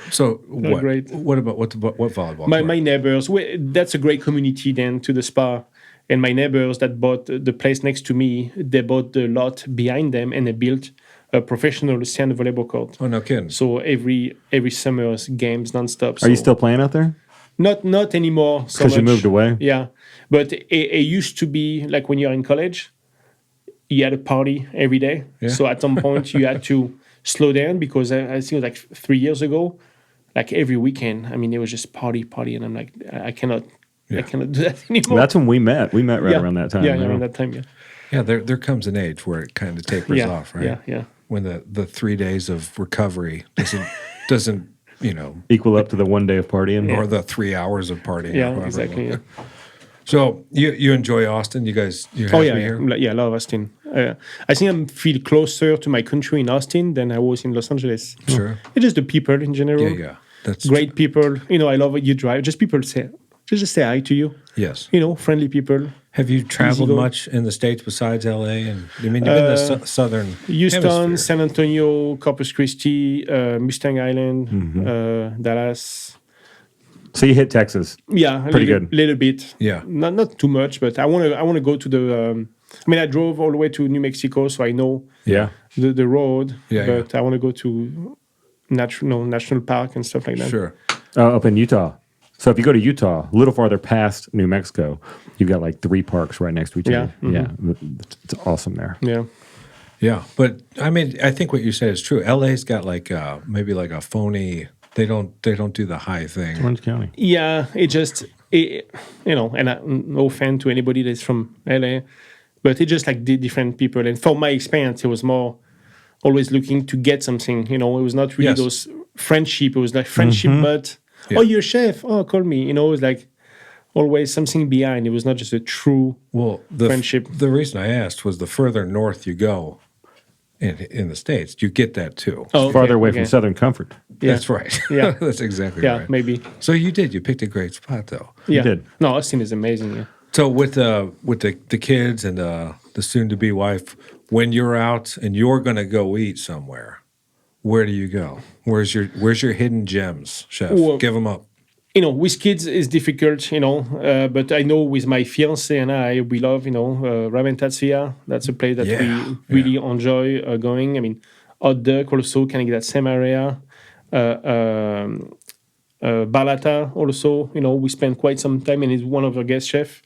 so what? great. What about what volleyball? my court? neighbors. That's a great community then to the spa. And my neighbors that bought the place next to me, they bought the lot behind them and they built a professional sand volleyball court. Oh, no kidding. So every summer's games nonstop. Are you So still playing out there? not anymore? So Because you much. moved away. Yeah, but it used to be like when you're in college. you had a party every day. Yeah. So at some point you had to slow down because I think it was like 3 years ago, like every weekend. I mean, it was just party, and I'm like, I cannot do that anymore. That's when we met. We met right around that time. Yeah, you know? around that time. Yeah. Yeah, there comes an age where it kind of tapers Yeah, off, right? yeah, yeah. When the 3 days of recovery doesn't Equal up to the 1 day of partying. or the 3 hours of partying. or Yeah, however exactly. long. Yeah. So you enjoy Austin? You guys, you're happy Oh yeah, here? I love Austin. I think I feel closer to my country in Austin than I was in Los Angeles. Sure. It's just the people in general. Yeah. That's Great people. I love what you drive. Just people just say hi to you. Yes. Friendly people. Have you traveled Easygoing. much in the States besides LA? And I mean, you've been to southern Houston, hemisphere. San Antonio, Corpus Christi, Mustang Island, Dallas. So you hit Texas. Yeah, Pretty good. Little bit. Yeah. Not too much, but I want to go to the. I drove all the way to New Mexico, so I know Yeah. the road. Yeah, but I want to go to national park and stuff like that. Sure. Up in Utah. So if you go to Utah, a little farther past New Mexico, you've got like 3 parks right next to each Yeah, other. Yeah. It's awesome there. Yeah. Yeah, but I mean, I think what you said is true. LA's got like maybe like a phony. They don't do the high thing. Orange County. Yeah, and I'm no fan to anybody that's from LA, but it's just like different people. And from my experience, it was more always looking to get something. It was not really Yes. those friendship. It was like friendship, but oh, you're a chef. Oh, call me. It was like always something behind. It was not just a true friendship. The reason I asked was the further north you go in the States, you get that too. Oh, okay, Farther away okay. from Southern Comfort. Yeah. That's right. Yeah. That's exactly Yeah, right. maybe. So you picked a great spot though. Yeah. did. No, Austin is amazing. Yeah. So with the kids and the soon to be wife, when you're out and you're going to go eat somewhere, where do you go? Where's your hidden gems, chef? Well, Give them up. With kids is difficult, but I know with my fiance and we love, Ramen Tatsuya. That's a place that we really enjoy going. I mean, Hot Duck also can get that same area. Balata also, we spend quite some time, and it's one of our guest chef,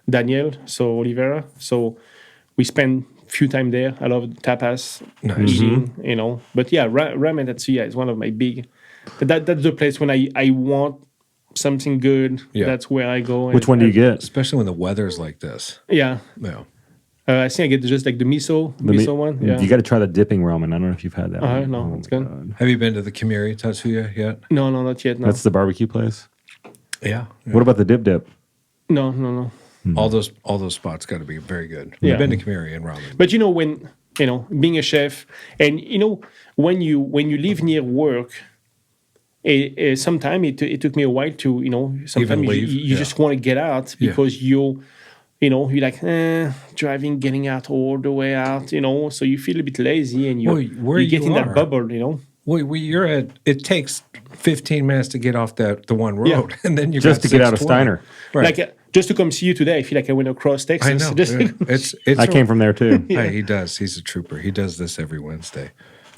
Daniel, so Oliveira. So we spend few time there. I love tapas, eating, But yeah, Ramen Tatsuya is one of my big. That's the place when I want something good. Yeah. That's where I go. Which one do you get? Especially when the weather's like this. Yeah, Yeah. I think I get just like the miso one. Yeah. You got to try the dipping ramen. I don't know if you've had that. one. No, it's good. God. Have you been to the Kimiri Tatsuya yet? No, not yet. No, That's the barbecue place. Yeah. What about the dip? no. All those spots got to be very good. Yeah. I've been to Kimiri and ramen. But when being a chef, and when you live near work, sometimes it took me a while to sometimes leave? you Yeah. just want to get out because you're like driving, getting out all the way out, so you feel a bit lazy and Well, where you get you in that are. bubble, Well, you're at. It takes 15 minutes to get off the one road, Yeah. and then you Just to get out of 6:20. Steiner. Right. Like just to come see you today. I feel like I went across I Texas. know. Just- Yeah. It's. I came from there too. Hey, he does. He's a trooper. He does this every Wednesday.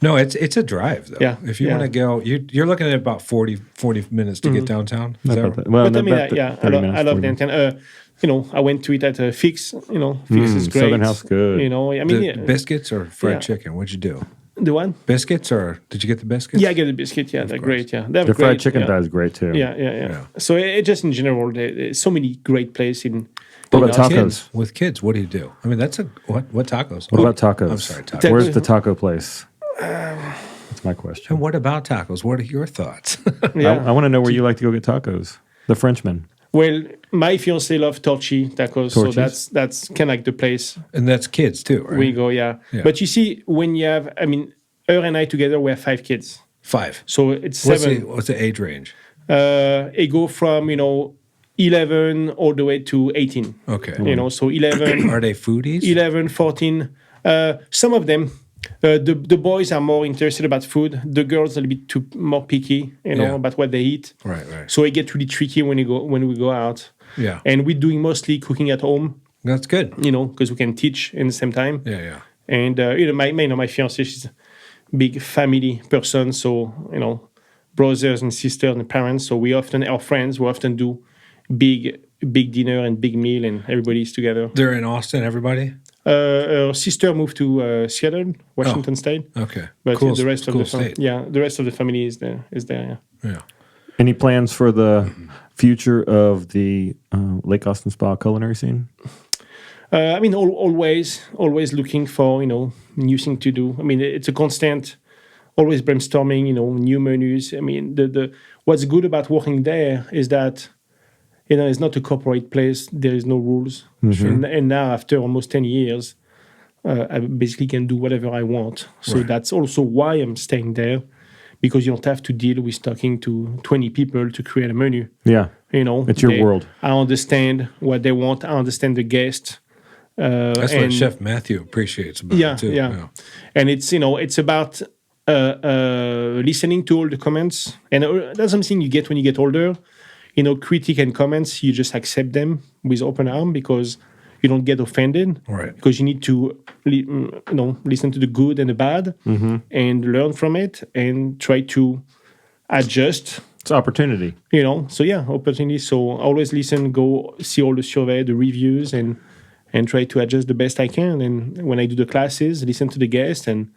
No, it's a drive though. Yeah, If you yeah. want to go, you're looking at about 40 minutes to get downtown. Is Not that about right? that. Well, But I mean, about I 30 love, minutes, I love 40 minutes. downtown. I went to eat at Fix. Fix is great. Southern House, good. I mean, The biscuits or fried Yeah. chicken? What'd you do? the one. Biscuits or did you get the biscuits? Yeah, I get the biscuit. Yeah, they're great. Yeah, they have The fried great, chicken yeah. thigh is great too. Yeah. So it just in general, there's so many great places in. What about Austin. tacos? Kids, with kids, what do you do? I mean, that's what tacos? What about tacos? I'm sorry, tacos. Where's the taco place? That's my question. And what about tacos? What are your thoughts? Yeah. I want to know where you like to go get tacos. The Frenchman. Well, my fiance loves Torchy tacos, so Torchy's? that's kind of like the place And that's kids too, right? we go. Yeah. Yeah. But you see, when you have, her and I together, we have 5 kids, 5. so it's What's 7. what's the age range? It go from 11 all the way to 18. Okay. So 11. Are they foodies? 11, 14. Some of them, the boys are more interested about food. The girls are a little bit more picky, Yeah. about what they eat. Right. So it gets really tricky when we go out. Yeah. And we're doing mostly cooking at home, That's good. because we can teach in the same time. Yeah. And my fiance, she's a big family person, so brothers and sisters and parents. So we often do big dinner and big meal, and everybody's together. They're in Austin, everybody? Her sister moved to Seattle, Washington State. Okay. But Cool- the rest of cool the state. the rest of the family is there. Yeah. Yeah. Any plans for the future of the Lake Austin Spa culinary scene? I mean, always looking for new thing to do. I mean, it's a constant, always brainstorming. New menus. I mean, the what's good about working there is that it's not a corporate place. There is no rules, and now after almost 10 years, I basically can do whatever I want. So Right. that's also why I'm staying there, because you don't have to deal with talking to 20 people to create a menu. Yeah, it's your They- world. I understand what they want. I understand the guest. That's and what Chef Matthew appreciates about yeah, it too. yeah, and it's about listening to all the comments, and that's something you get when you get older. Critique and comments, you just accept them with open arm because you don't get offended. Right. Because you need to, listen to the good and the bad and learn from it and try to adjust. It's opportunity. So yeah, opportunity. So always listen, go see all the survey, the reviews, and try to adjust the best I can. And when I do the classes, listen to the guests, and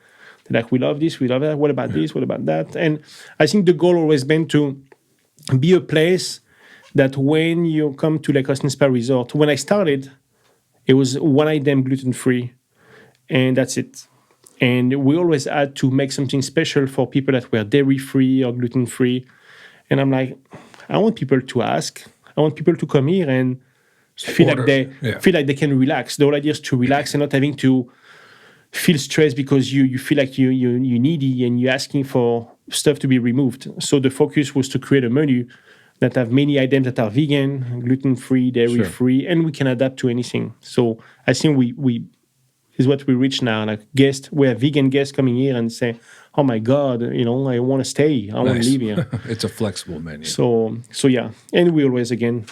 they're like, we love this, we love that. What about this? What about that? And I think the goal always been to be a place that when you come to Lake Austin Spa Resort, when I started, it was one item gluten-free, and that's it. And we always had to make something special for people that were dairy-free or gluten-free. And I'm like, I want people to ask. I want people to come here and feel Order. like they can relax. The whole idea is to relax and not having to feel stressed because you feel like you needy and you're asking for stuff to be removed. So the focus was to create a menu that have many items that are vegan, gluten-free, dairy-free, and we can adapt to anything. So I think we is what we reach now. Like we have vegan guests coming here and say, "Oh my God, I want to stay. I want to live here." It's a flexible menu. So yeah, and we always again.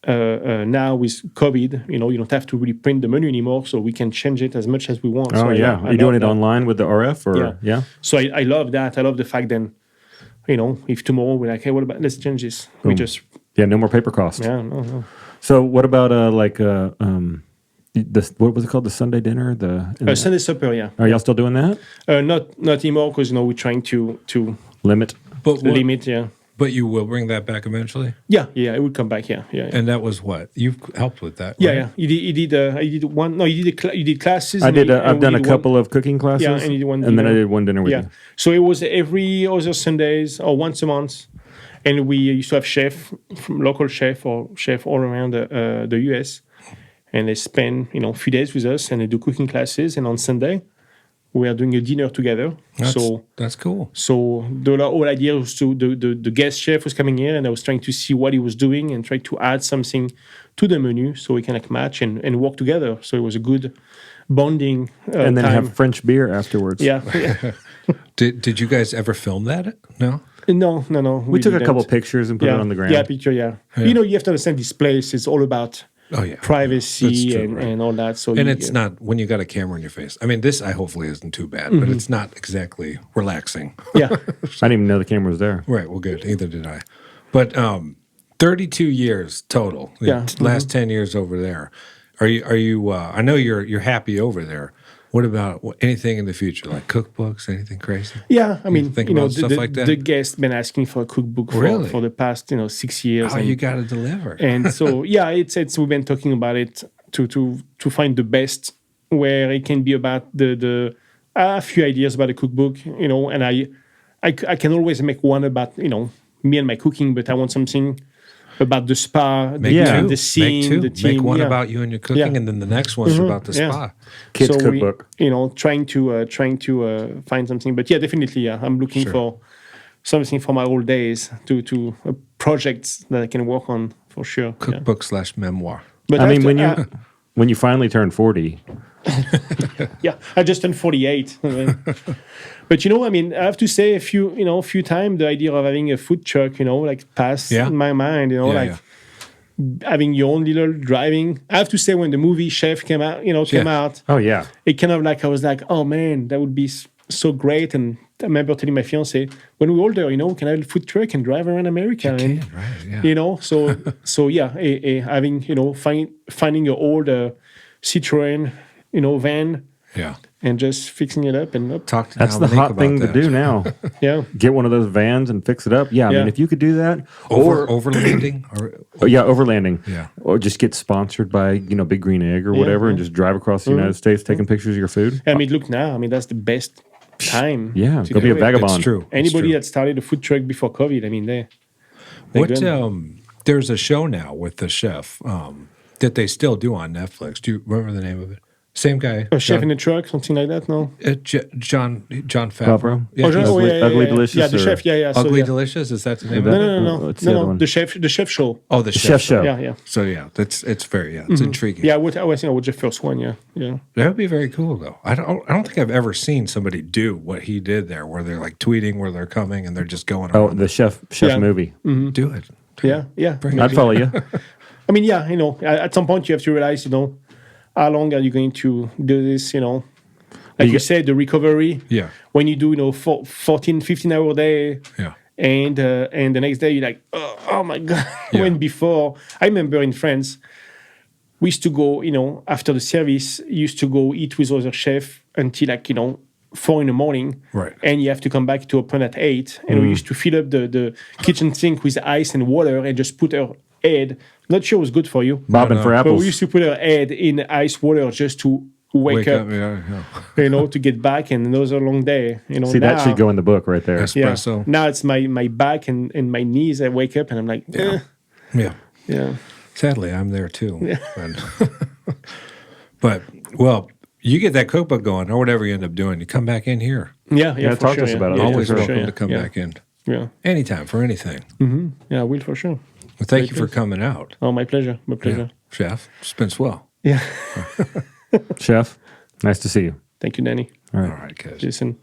Now with COVID, you don't have to really print the menu anymore, so we can change it as much as we want. Oh, so yeah. Are you doing it online with the RF? Or yeah? So I love that. I love the fact then, if tomorrow we're like, hey, what about, let's change this. We just, Yeah, no more paper cost. yeah, no. So what about what was it called? The Sunday dinner? Sunday supper, yeah. Are y'all still doing that? Not anymore because, we're trying to Limit? But limit, yeah. But you will bring that back eventually. Yeah, it would come back, yeah. And that was what you've helped with that. Yeah, right? yeah. You did one. No, you did classes. I and did. you- and I've we done a did couple of cooking classes. Yeah, and you did one and then I dinner. did one dinner with Yeah. you. So it was every other Sundays or once a month, and we used to have local chef or chef all around the US, and they spend a few days with us and they do cooking classes. And on Sunday, we are doing a dinner together. That's cool. So the whole idea was to the guest chef was coming here, and I was trying to see what he was doing and try to add something to the menu so we can match and work together. So it was a good bonding And then time. have French beer afterwards. yeah. Did you guys ever film that? No. No. We took a didn't. couple pictures and put it on the ground. Yeah, picture. Yeah. You have to understand this place. It's all about Oh yeah. privacy That's true, right. and all that. So And it's not when you got a camera in your face. I mean, this I hopefully isn't too bad, but it's not exactly relaxing. yeah. I didn't even know the camera was there. Right. Well, good. Either did I. But 32 years total. The Yeah. Last 10 years over there. Are you? I know you're happy over there. What about anything in the future, like cookbooks, anything crazy? Yeah, I mean, think about stuff like that? The guests been asking for a cookbook Really? for the past 6 years. Oh, you got to deliver. And so yeah, it's we've been talking about it to find the best where it can be about the a few ideas about a cookbook, and I can always make one about me and my cooking, but I want something about the spa, Make two. the scene, Make two. the team. Make one yeah. about you and your cooking, Yeah. and then the next one's about the Yeah. spa. Kids So cookbook. trying to find something. But yeah, definitely, yeah, I'm looking Sure. for something for my old days to projects that I can work on for sure. Yeah. Cookbook / memoir. But I mean, after- when you finally turn 40, yeah, I just turned 48. But I mean, I have to say a few times the idea of having a food truck, passed Yeah. in my mind, Yeah. having your own little driving. I have to say when the movie Chef came out, out, oh yeah, it kind of I was like, oh man, that would be so great. And I remember telling my fiance, when we're older, can I have a food truck and drive around America? And, Right. Yeah. so yeah, having, finding an old Citroen van Yeah. and just fixing it up and up. Talk to That's the Dominique hot about thing that. to do now. Yeah. Get one of those vans and fix it up. Yeah, I Yeah. mean, if you could do that, Overlanding or overlanding. Yeah. Or just get sponsored by Big Green Egg or whatever, and just drive across the United States taking pictures of your food. I mean, look now. I mean, that's the best time. Yeah, to go be do a it. vagabond. It's true. It's Anybody true. that started a food truck before COVID, I mean, they're What good. there's a show now with the chef that they still do on Netflix. Do you remember the name of it? Same guy. A chef John, in a truck, something like that. No. John Favreau? Favreau. Yeah, Oh, he's Ugly Delicious Yeah, the or- chef. Yeah. So, Ugly yeah. Delicious. Is that the name that- of it? No. What's the other one? The chef show. Oh, the Chef Show. Yeah. So yeah, it's very it's intriguing. Yeah, I was thinking about the first one. Yeah. That would be very cool though. I don't think I've ever seen somebody do what he did there, where they're like tweeting where they're coming and they're just going. Oh, around. the chef Yeah. movie. Do it. Yeah. I'd follow you. I mean, yeah, at some point you have to realize, how long are you going to do this, Like you said, the recovery. Yeah. When you do, 14, 15-hour day, Yeah. and the next day you're like, oh my God. Yeah. When before, I remember in France, we used to go, after the service, used to go eat with other chefs until 4 in the morning. Right. And you have to come back to open at 8. And we used to fill up the kitchen sink with ice and water and just put our head. Not sure it was good for you. Bobbing for But apples. we used to put our head in ice water just to wake up, Yeah. to get back. And those are long day. See, that should go in the book right there. Yeah. Espresso. Now it's my back and my knees. I wake up and I'm like, Yeah. yeah. Sadly, I'm there too. But well, you get that cookbook going or whatever you end up doing, you come back in here. Yeah, Yeah, for talk to sure, us about it. yeah, Always for welcome sure, to come yeah. back in. Yeah. Anytime for anything. Yeah, I will for sure. Well, thank you for coming out. Oh, my pleasure. My pleasure. Chef. It's been swell. Yeah. Chef, nice to see you. Thank you, Danny. All All right. right, guys. Jason.